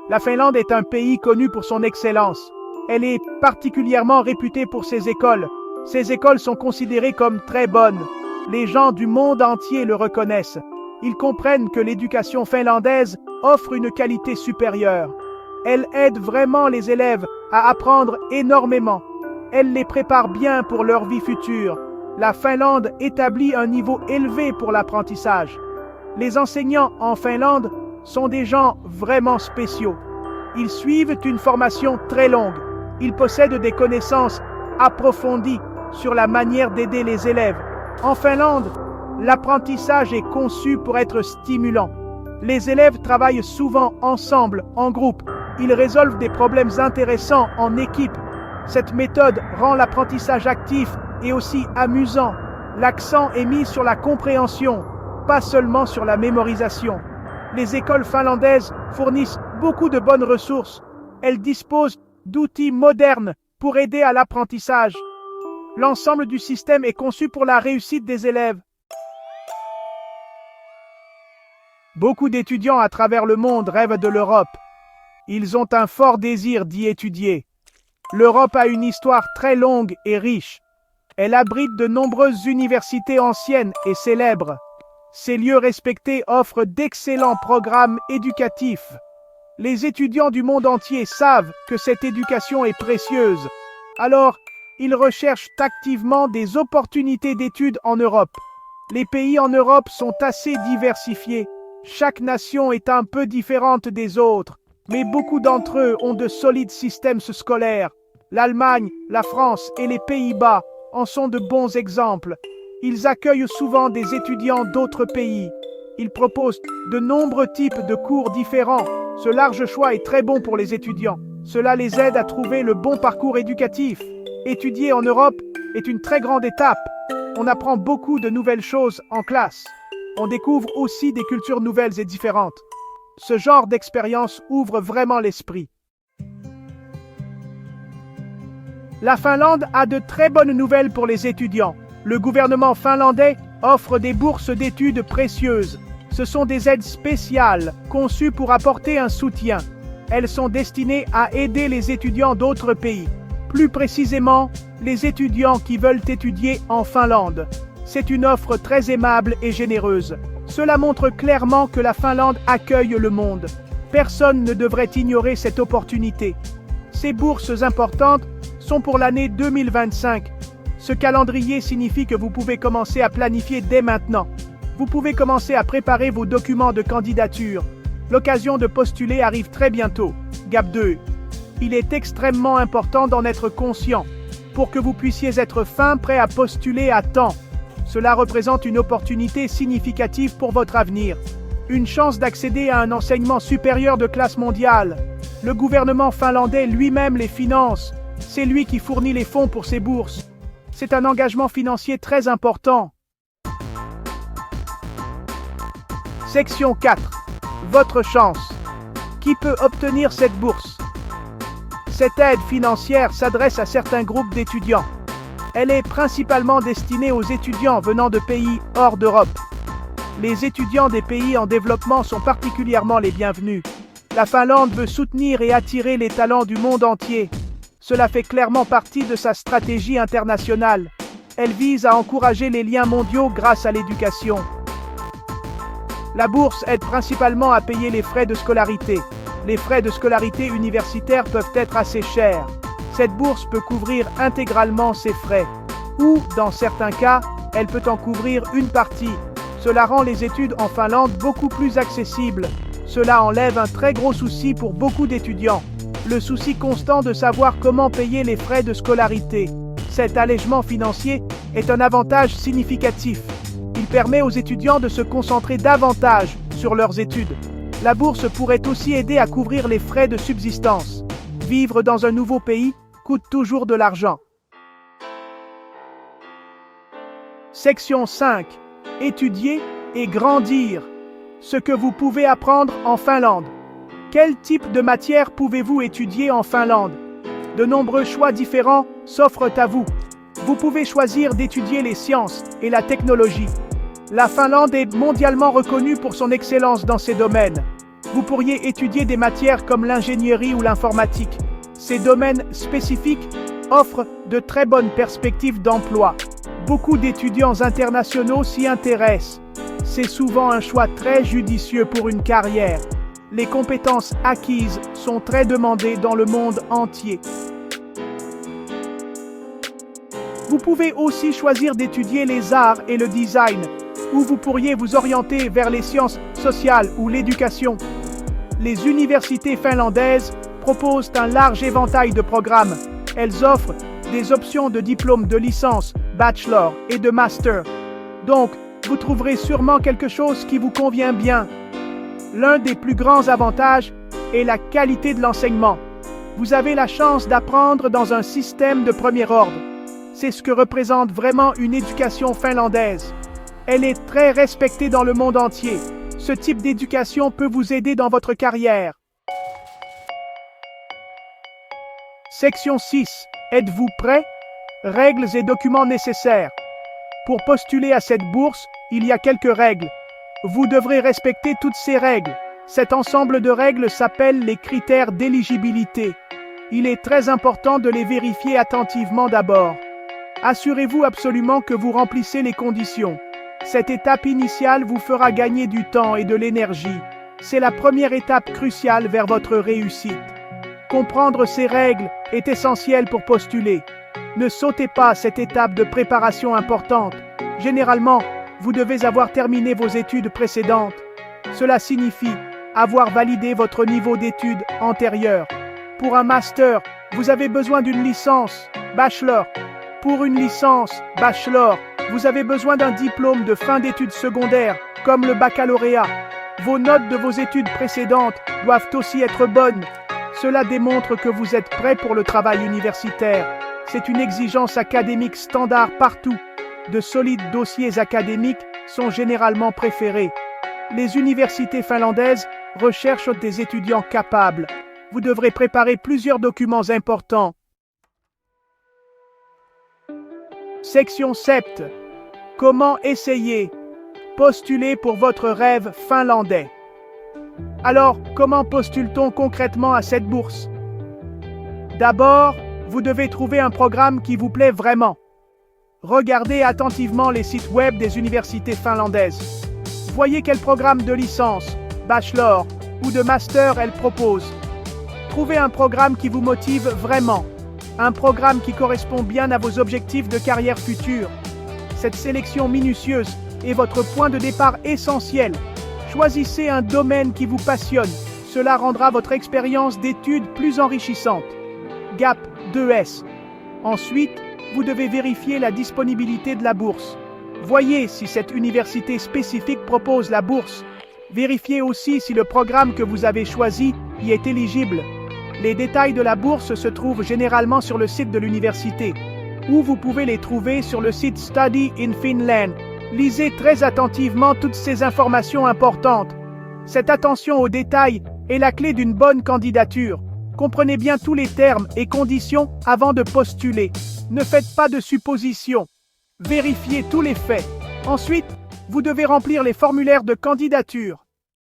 La Finlande est un pays connu pour son excellence. Elle est particulièrement réputée pour ses écoles. Ces écoles sont considérées comme très bonnes. Les gens du monde entier le reconnaissent. Ils comprennent que l'éducation finlandaise offre une qualité supérieure. Elle aide vraiment les élèves à apprendre énormément. Elle les prépare bien pour leur vie future. La Finlande établit un niveau élevé pour l'apprentissage. Les enseignants en Finlande sont des gens vraiment spéciaux. Ils suivent une formation très longue. Ils possèdent des connaissances approfondies sur la manière d'aider les élèves. En Finlande, l'apprentissage est conçu pour être stimulant. Les élèves travaillent souvent ensemble, en groupe. Ils résolvent des problèmes intéressants en équipe. Cette méthode rend l'apprentissage actif et aussi amusant. L'accent est mis sur la compréhension, pas seulement sur la mémorisation. Les écoles finlandaises fournissent beaucoup de bonnes ressources. Elles disposent d'outils modernes pour aider à l'apprentissage. L'ensemble du système est conçu pour la réussite des élèves. Beaucoup d'étudiants à travers le monde rêvent de l'Europe. Ils ont un fort désir d'y étudier. L'Europe a une histoire très longue et riche. Elle abrite de nombreuses universités anciennes et célèbres. Ces lieux respectés offrent d'excellents programmes éducatifs. Les étudiants du monde entier savent que cette éducation est précieuse. Alors, ils recherchent activement des opportunités d'études en Europe. Les pays en Europe sont assez diversifiés. Chaque nation est un peu différente des autres, mais beaucoup d'entre eux ont de solides systèmes scolaires. L'Allemagne, la France et les Pays-Bas en sont de bons exemples. Ils accueillent souvent des étudiants d'autres pays. Ils proposent de nombreux types de cours différents. Ce large choix est très bon pour les étudiants. Cela les aide à trouver le bon parcours éducatif. Étudier en Europe est une très grande étape. On apprend beaucoup de nouvelles choses en classe. On découvre aussi des cultures nouvelles et différentes. Ce genre d'expérience ouvre vraiment l'esprit. La Finlande a de très bonnes nouvelles pour les étudiants. Le gouvernement finlandais offre des bourses d'études précieuses. Ce sont des aides spéciales conçues pour apporter un soutien. Elles sont destinées à aider les étudiants d'autres pays. Plus précisément, les étudiants qui veulent étudier en Finlande. C'est une offre très aimable et généreuse. Cela montre clairement que la Finlande accueille le monde. Personne ne devrait ignorer cette opportunité. Ces bourses importantes sont pour l'année 2025. Ce calendrier signifie que vous pouvez commencer à planifier dès maintenant. Vous pouvez commencer à préparer vos documents de candidature. L'occasion de postuler arrive très bientôt. GAP 2. Il est extrêmement important d'en être conscient pour que vous puissiez être fin prêt à postuler à temps. Cela représente une opportunité significative pour votre avenir. Une chance d'accéder à un enseignement supérieur de classe mondiale. Le gouvernement finlandais lui-même les finance. C'est lui qui fournit les fonds pour ces bourses. C'est un engagement financier très important. Section 4. Votre chance. Qui peut obtenir cette bourse? Cette aide financière s'adresse à certains groupes d'étudiants. Elle est principalement destinée aux étudiants venant de pays hors d'Europe. Les étudiants des pays en développement sont particulièrement les bienvenus. La Finlande veut soutenir et attirer les talents du monde entier. Cela fait clairement partie de sa stratégie internationale. Elle vise à encourager les liens mondiaux grâce à l'éducation. La bourse aide principalement à payer les frais de scolarité. Les frais de scolarité universitaires peuvent être assez chers. Cette bourse peut couvrir intégralement ces frais. Ou, dans certains cas, elle peut en couvrir une partie. Cela rend les études en Finlande beaucoup plus accessibles. Cela enlève un très gros souci pour beaucoup d'étudiants. Le souci constant de savoir comment payer les frais de scolarité. Cet allègement financier est un avantage significatif. Il permet aux étudiants de se concentrer davantage sur leurs études. La bourse pourrait aussi aider à couvrir les frais de subsistance. Vivre dans un nouveau pays coûte toujours de l'argent. Section 5. Étudier et grandir. Ce que vous pouvez apprendre en Finlande. Quel type de matière pouvez-vous étudier en Finlande? De nombreux choix différents s'offrent à vous. Vous pouvez choisir d'étudier les sciences et la technologie. La Finlande est mondialement reconnue pour son excellence dans ces domaines. Vous pourriez étudier des matières comme l'ingénierie ou l'informatique. Ces domaines spécifiques offrent de très bonnes perspectives d'emploi. Beaucoup d'étudiants internationaux s'y intéressent. C'est souvent un choix très judicieux pour une carrière. Les compétences acquises sont très demandées dans le monde entier. Vous pouvez aussi choisir d'étudier les arts et le design, ou vous pourriez vous orienter vers les sciences sociales ou l'éducation. Les universités finlandaises proposent un large éventail de programmes. Elles offrent des options de diplômes de licence, bachelor et de master. Donc, vous trouverez sûrement quelque chose qui vous convient bien. L'un des plus grands avantages est la qualité de l'enseignement. Vous avez la chance d'apprendre dans un système de premier ordre. C'est ce que représente vraiment une éducation finlandaise. Elle est très respectée dans le monde entier. Ce type d'éducation peut vous aider dans votre carrière. Section 6. Êtes-vous prêt? Règles et documents nécessaires. Pour postuler à cette bourse, il y a quelques règles. Vous devrez respecter toutes ces règles. Cet ensemble de règles s'appelle les critères d'éligibilité. Il est très important de les vérifier attentivement d'abord. Assurez-vous absolument que vous remplissez les conditions. Cette étape initiale vous fera gagner du temps et de l'énergie. C'est la première étape cruciale vers votre réussite. Comprendre ces règles est essentiel pour postuler. Ne sautez pas cette étape de préparation importante. Généralement, vous devez avoir terminé vos études précédentes. Cela signifie avoir validé votre niveau d'études antérieur. Pour un master, vous avez besoin d'une licence, bachelor. Pour une licence, bachelor, vous avez besoin d'un diplôme de fin d'études secondaires, comme le baccalauréat. Vos notes de vos études précédentes doivent aussi être bonnes. Cela démontre que vous êtes prêt pour le travail universitaire. C'est une exigence académique standard partout. De solides dossiers académiques sont généralement préférés. Les universités finlandaises recherchent des étudiants capables. Vous devrez préparer plusieurs documents importants. Section 7. Comment essayer? Postuler pour votre rêve finlandais. Alors, comment postule-t-on concrètement à cette bourse? D'abord, vous devez trouver un programme qui vous plaît vraiment. Regardez attentivement les sites web des universités finlandaises. Voyez quel programme de licence, bachelor ou de master elles proposent. Trouvez un programme qui vous motive vraiment. Un programme qui correspond bien à vos objectifs de carrière future. Cette sélection minutieuse est votre point de départ essentiel. Choisissez un domaine qui vous passionne. Cela rendra votre expérience d'études plus enrichissante. GAP 2S. Ensuite, vous devez vérifier la disponibilité de la bourse. Voyez si cette université spécifique propose la bourse. Vérifiez aussi si le programme que vous avez choisi y est éligible. Les détails de la bourse se trouvent généralement sur le site de l'université, ou vous pouvez les trouver sur le site Study in Finland. Lisez très attentivement toutes ces informations importantes. Cette attention aux détails est la clé d'une bonne candidature. Comprenez bien tous les termes et conditions avant de postuler. Ne faites pas de suppositions. Vérifiez tous les faits. Ensuite, vous devez remplir les formulaires de candidature.